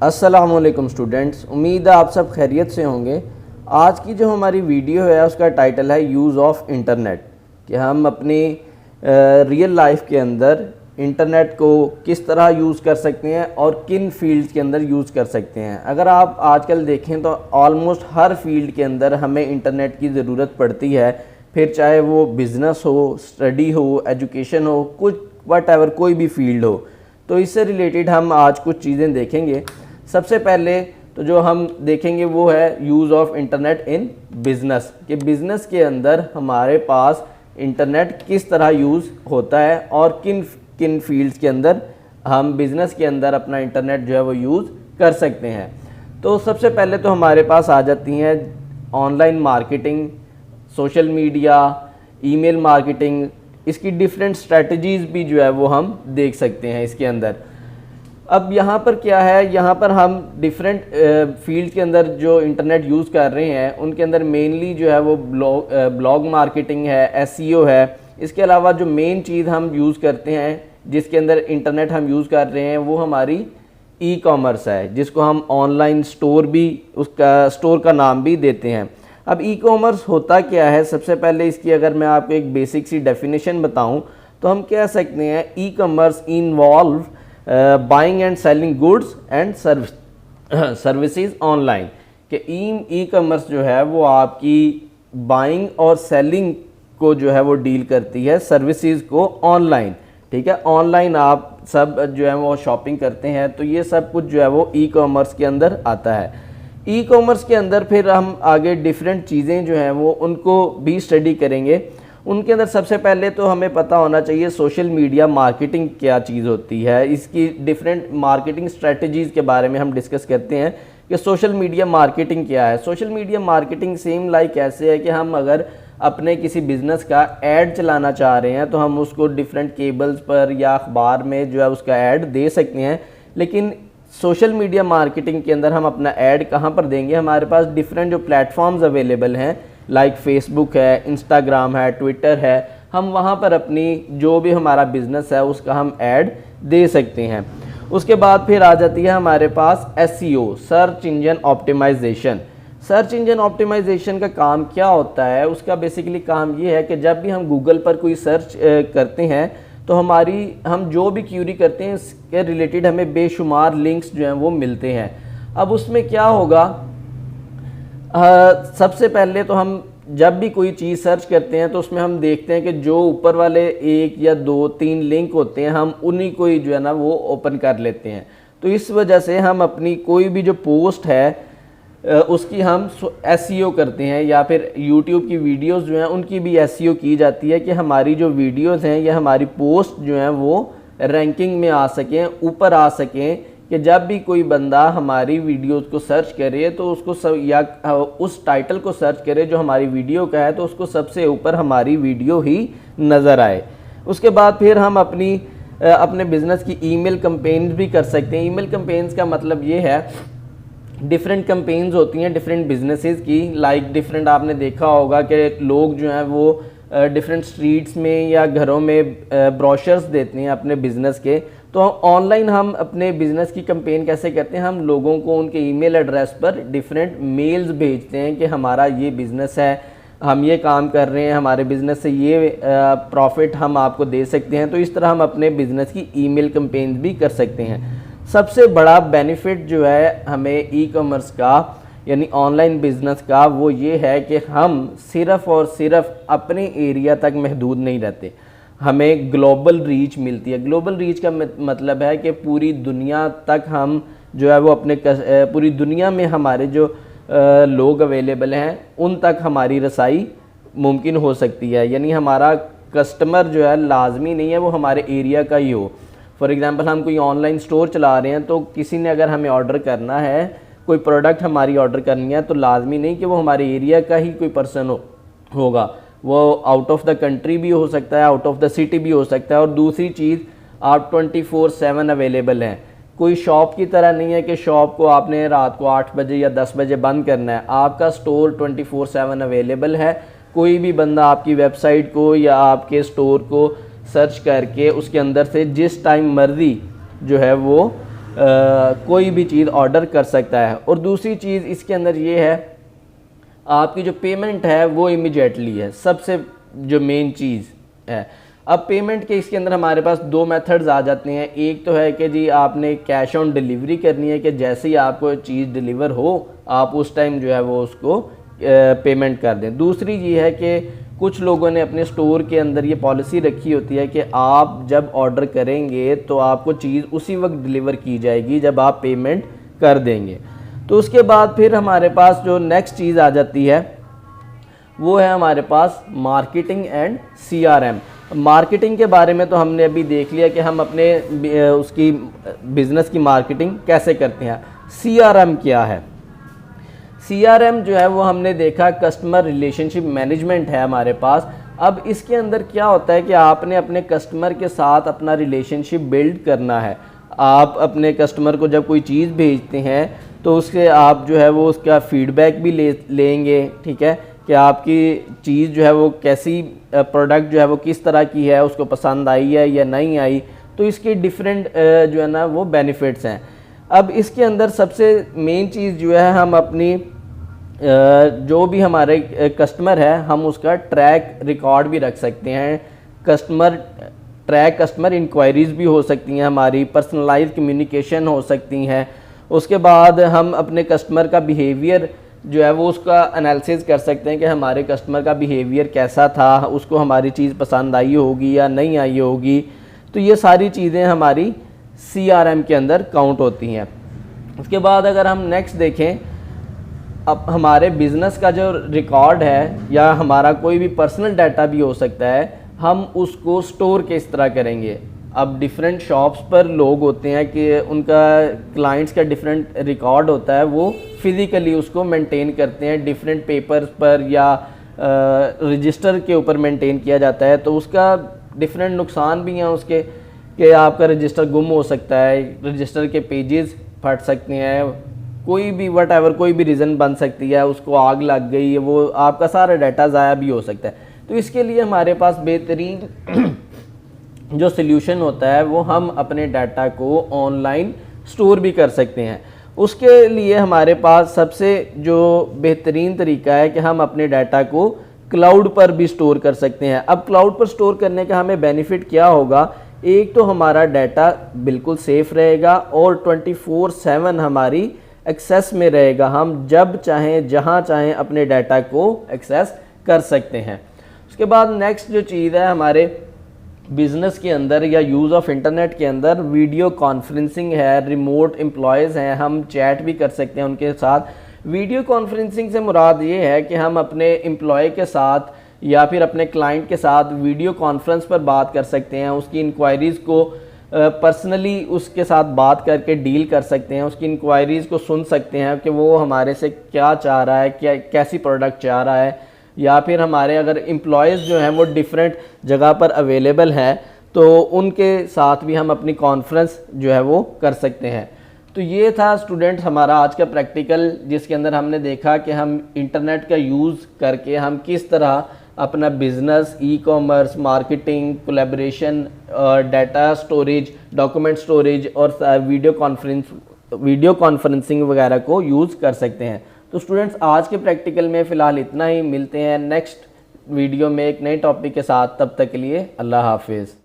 अस्सलामुअलैकुम स्टूडेंट्स, उम्मीद है आप सब खैरियत से होंगे। आज की जो हमारी वीडियो है उसका टाइटल है यूज़ ऑफ इंटरनेट, कि हम अपनी रियल लाइफ के अंदर इंटरनेट को किस तरह यूज़ कर सकते हैं और किन फील्ड्स के अंदर यूज़ कर सकते हैं। अगर आप आजकल देखें तो ऑलमोस्ट हर फील्ड के अंदर हमें इंटरनेट की ज़रूरत पड़ती है, फिर चाहे वो बिज़नेस हो, स्टडी हो, एजुकेशन हो, कुछ वट कोई भी फील्ड हो। तो इससे रिलेटेड हम आज कुछ चीज़ें देखेंगे। सबसे पहले तो जो हम देखेंगे वो है use of internet in business, कि बिज़नेस के अंदर हमारे पास इंटरनेट किस तरह यूज़ होता है और किन किन फील्ड्स के अंदर हम बिज़नेस के अंदर अपना इंटरनेट जो है वो यूज़ कर सकते हैं। तो सबसे पहले तो हमारे पास आ जाती हैं online marketing, social media, email marketing. इसकी डिफरेंट स्ट्रेटजीज़ भी जो है वो हम देख सकते हैं इसके अंदर। अब यहाँ पर क्या है, यहाँ पर हम डिफरेंट फील्ड के अंदर जो इंटरनेट यूज़ कर रहे हैं उनके अंदर मेनली जो है वो ब्लॉग मार्केटिंग है, एसईओ है। इसके अलावा जो मेन चीज़ हम यूज़ करते हैं जिसके अंदर इंटरनेट हम यूज़ कर रहे हैं वो हमारी ई कॉमर्स है, जिसको हम ऑनलाइन स्टोर भी, उसका स्टोर का नाम भी देते हैं। अब ई कॉमर्स होता क्या है, सबसे पहले इसकी अगर मैं आपको एक बेसिक सी डेफिनेशन बताऊं तो हम कह सकते हैं e commerce involve buying and selling goods and services online. कि ई कॉमर्स जो है वो आपकी बाइंग और सेलिंग को जो है वो डील करती है, सर्विसेज को ऑनलाइन। ठीक है, ऑनलाइन आप सब जो है वो शॉपिंग करते हैं, तो ये सब कुछ जो है वो ई कॉमर्स के अंदर आता है। ई कॉमर्स के अंदर फिर हम आगे डिफरेंट चीज़ें जो हैं वो उनको भी स्टडी करेंगे। उनके अंदर सबसे पहले तो हमें पता होना चाहिए सोशल मीडिया मार्केटिंग क्या चीज़ होती है। इसकी डिफरेंट मार्केटिंग स्ट्रेटजीज़ के बारे में हम डिस्कस करते हैं कि सोशल मीडिया मार्केटिंग क्या है। Social media marketing same like ऐसे है कि हम अगर अपने किसी बिज़नेस का ऐड चलाना चाह रहे हैं तो हम उसको डिफरेंट केबल्स पर या अखबार में जो है उसका ऐड दे सकते हैं, लेकिन सोशल मीडिया मार्केटिंग के अंदर हम अपना ऐड कहाँ पर देंगे। हमारे पास डिफरेंट जो प्लेटफॉर्म्स अवेलेबल हैं, लाइक फेसबुक है, इंस्टाग्राम है, ट्विटर है, हम वहाँ पर अपनी जो भी हमारा बिज़नेस है उसका हम ऐड दे सकते हैं। उसके बाद फिर आ जाती है हमारे पास SEO, search engine optimisation. Search engine optimisation का काम क्या होता है, उसका बेसिकली काम ये है कि जब भी हम गूगल पर कोई सर्च करते हैं तो हम जो भी क्यूरी करते हैं इसके रिलेटेड हमें बेशुमार लिंक्स जो हैं वो मिलते हैं। अब उसमें क्या होगा, सबसे पहले तो हम जब भी कोई चीज़ सर्च करते हैं तो उसमें हम देखते हैं कि जो ऊपर वाले 1 या 2, 3 लिंक होते हैं हम उन्हीं को ही जो है ना वो ओपन कर लेते हैं। तो इस वजह से हम अपनी कोई भी जो पोस्ट है उसकी हम एसईओ करते हैं, या फिर यूट्यूब की वीडियोस जो हैं उनकी भी एसईओ की जाती है कि हमारी जो वीडियोस हैं या हमारी पोस्ट जो हैं वो रैंकिंग में आ सकें, ऊपर आ सकें, कि जब भी कोई बंदा हमारी वीडियोस को सर्च करे तो उसको या उस टाइटल को सर्च करे जो हमारी वीडियो का है तो उसको सबसे ऊपर हमारी वीडियो ही नज़र आए। उसके बाद फिर हम अपने बिज़नेस की ईमेल कैंपेन्स भी कर सकते हैं। ईमेल कैंपेन्स का मतलब ये है, डिफरेंट कैंपेन्स होती हैं डिफरेंट बिजनेसेस की, लाइक डिफरेंट आपने देखा होगा कि लोग जो हैं वो डिफरेंट स्ट्रीट्स में या घरों में ब्रोशर्स देते हैं अपने बिज़नेस के। तो ऑनलाइन हम अपने बिज़नेस की कैंपेन कैसे करते हैं, हम लोगों को उनके ईमेल एड्रेस पर डिफरेंट मेल्स भेजते हैं कि हमारा ये बिज़नेस है, हम ये काम कर रहे हैं, हमारे बिज़नेस से ये प्रॉफिट हम आपको दे सकते हैं। तो इस तरह हम अपने बिज़नेस की ईमेल कैंपेन भी कर सकते हैं। सबसे बड़ा बेनिफिट जो है हमें ई कॉमर्स का यानी ऑनलाइन बिज़नेस का वो ये है कि हम सिर्फ़ और सिर्फ अपने एरिया तक महदूद नहीं रहते, हमें ग्लोबल रीच मिलती है। ग्लोबल रीच का मतलब है कि पूरी दुनिया तक हम जो है वो पूरी दुनिया में हमारे जो लोग अवेलेबल हैं उन तक हमारी रसाई मुमकिन हो सकती है। यानी हमारा कस्टमर जो है लाजमी नहीं है वो हमारे एरिया का ही हो। फॉर एग्ज़ाम्पल हम कोई ऑनलाइन स्टोर चला रहे हैं तो किसी ने अगर हमें ऑर्डर करना है, कोई प्रोडक्ट हमारी ऑर्डर करनी है, तो लाजमी नहीं कि वो हमारे एरिया का ही कोई पर्सन होगा, वो आउट ऑफ द कंट्री भी हो सकता है, आउट ऑफ द सिटी भी हो सकता है। और दूसरी चीज़, आप 24/7 अवेलेबल हैं। कोई शॉप की तरह नहीं है कि शॉप को आपने रात को 8 बजे या 10 बजे बंद करना है, आपका स्टोर 24/7 अवेलेबल है। कोई भी बंदा आपकी वेबसाइट को या आपके स्टोर को सर्च करके उसके अंदर से जिस टाइम मर्जी जो है वो कोई भी चीज़ ऑर्डर कर सकता है। और दूसरी चीज़ इसके अंदर ये है, आपकी जो पेमेंट है वो इमीडिएटली है, सबसे जो मेन चीज़ है। अब पेमेंट के इसके अंदर हमारे पास दो मेथड्स आ जाते हैं। एक तो है कि जी आपने कैश ऑन डिलीवरी करनी है कि जैसे ही आपको चीज़ डिलीवर हो आप उस टाइम जो है वो उसको पेमेंट कर दें। दूसरी ये है कि कुछ लोगों ने अपने स्टोर के अंदर ये पॉलिसी रखी होती है कि आप जब ऑर्डर करेंगे तो आपको चीज़ उसी वक्त डिलीवर की जाएगी जब आप पेमेंट कर देंगे। तो उसके बाद फिर हमारे पास जो नेक्स्ट चीज़ आ जाती है वो है हमारे पास मार्केटिंग एंड CRM। मार्केटिंग के बारे में तो हमने अभी देख लिया कि हम अपने उसकी बिज़नेस की मार्केटिंग कैसे करते हैं। CRM क्या है? CRM जो है वो हमने देखा कस्टमर रिलेशनशिप मैनेजमेंट है हमारे पास। अब इसके अंदर क्या होता है कि आपने अपने कस्टमर के साथ अपना रिलेशनशिप बिल्ड करना है। आप अपने कस्टमर को जब कोई चीज़ भेजते हैं तो उसके आप जो है वो उसका फीडबैक भी लेंगे, ठीक है, कि आपकी चीज़ जो है वो कैसी, प्रोडक्ट जो है वो किस तरह की है, उसको पसंद आई है या नहीं आई। तो इसके डिफरेंट जो है ना वो बेनिफिट्स हैं। अब इसके अंदर सबसे मेन चीज़ जो है हम अपनी जो भी हमारे कस्टमर है हम उसका ट्रैक रिकॉर्ड भी रख सकते हैं। कस्टमर इंक्वायरीज़ भी हो सकती हैं, हमारी पर्सनलाइज कम्युनिकेशन हो सकती हैं। उसके बाद हम अपने कस्टमर का बिहेवियर जो है वो उसका एनालिसिस कर सकते हैं कि हमारे कस्टमर का बिहेवियर कैसा था, उसको हमारी चीज़ पसंद आई होगी या नहीं आई होगी। तो ये सारी चीज़ें हमारी CRM के अंदर काउंट होती हैं। उसके बाद अगर हम नेक्स्ट देखें, अब हमारे बिज़नेस का जो रिकॉर्ड है या हमारा कोई भी पर्सनल डाटा भी हो सकता है, हम उसको स्टोर किस तरह करेंगे। अब डिफरेंट शॉप्स पर लोग होते हैं कि उनका क्लाइंट्स का डिफरेंट रिकॉर्ड होता है, वो फिज़िकली उसको मेंटेन करते हैं डिफरेंट पेपर्स पर या रजिस्टर के ऊपर मेंटेन किया जाता है। तो उसका डिफरेंट नुकसान भी हैं उसके, कि आपका रजिस्टर गुम हो सकता है, रजिस्टर के पेजेस फट सकते हैं, कोई भी कोई भी रीज़न बन सकती है, उसको आग लग गई है, वो आपका सारा डाटा ज़ाया भी हो सकता है। तो इसके लिए हमारे पास बेहतरीन जो सल्यूशन होता है वो हम अपने डाटा को ऑनलाइन स्टोर भी कर सकते हैं। उसके लिए हमारे पास सबसे जो बेहतरीन तरीका है कि हम अपने डाटा को क्लाउड पर भी स्टोर कर सकते हैं। अब क्लाउड पर स्टोर करने का हमें बेनिफिट क्या होगा? एक तो हमारा डाटा बिल्कुल सेफ़ रहेगा और 24/7 हमारी एक्सेस में रहेगा। हम जब चाहें जहां चाहें अपने डाटा को एक्सेस कर सकते हैं। उसके बाद नेक्स्ट जो चीज़ है हमारे बिज़नेस के अंदर या यूज़ ऑफ इंटरनेट के अंदर, वीडियो कॉन्फ्रेंसिंग है, रिमोट एम्प्लॉयज़ हैं, हम चैट भी कर सकते हैं उनके साथ। वीडियो कॉन्फ्रेंसिंग से मुराद ये है कि हम अपने एम्प्लॉय के साथ या फिर अपने क्लाइंट के साथ वीडियो कॉन्फ्रेंस पर बात कर सकते हैं, उसकी इंक्वायरीज़ को पर्सनली उसके साथ बात करके डील कर सकते हैं, उसकी इंक्वायरीज़ को सुन सकते हैं कि वो हमारे से क्या चाह रहा है, क्या कैसी प्रोडक्ट चाह रहा है। या फिर हमारे अगर एम्प्लॉयज़ जो हैं वो डिफरेंट जगह पर अवेलेबल है तो उनके साथ भी हम अपनी कॉन्फ्रेंस जो है वो कर सकते हैं। तो ये था स्टूडेंट्स हमारा आज का प्रैक्टिकल, जिसके अंदर हमने देखा कि हम इंटरनेट का यूज़ करके हम किस तरह अपना business, e-commerce, marketing, collaboration, data storage, document storage और वीडियो कॉन्फ्रेंसिंग वगैरह को यूज़ कर सकते हैं। तो स्टूडेंट्स आज के प्रैक्टिकल में फ़िलहाल इतना ही। मिलते हैं नेक्स्ट वीडियो में एक नए टॉपिक के साथ, तब तक के लिए अल्लाह हाफिज़।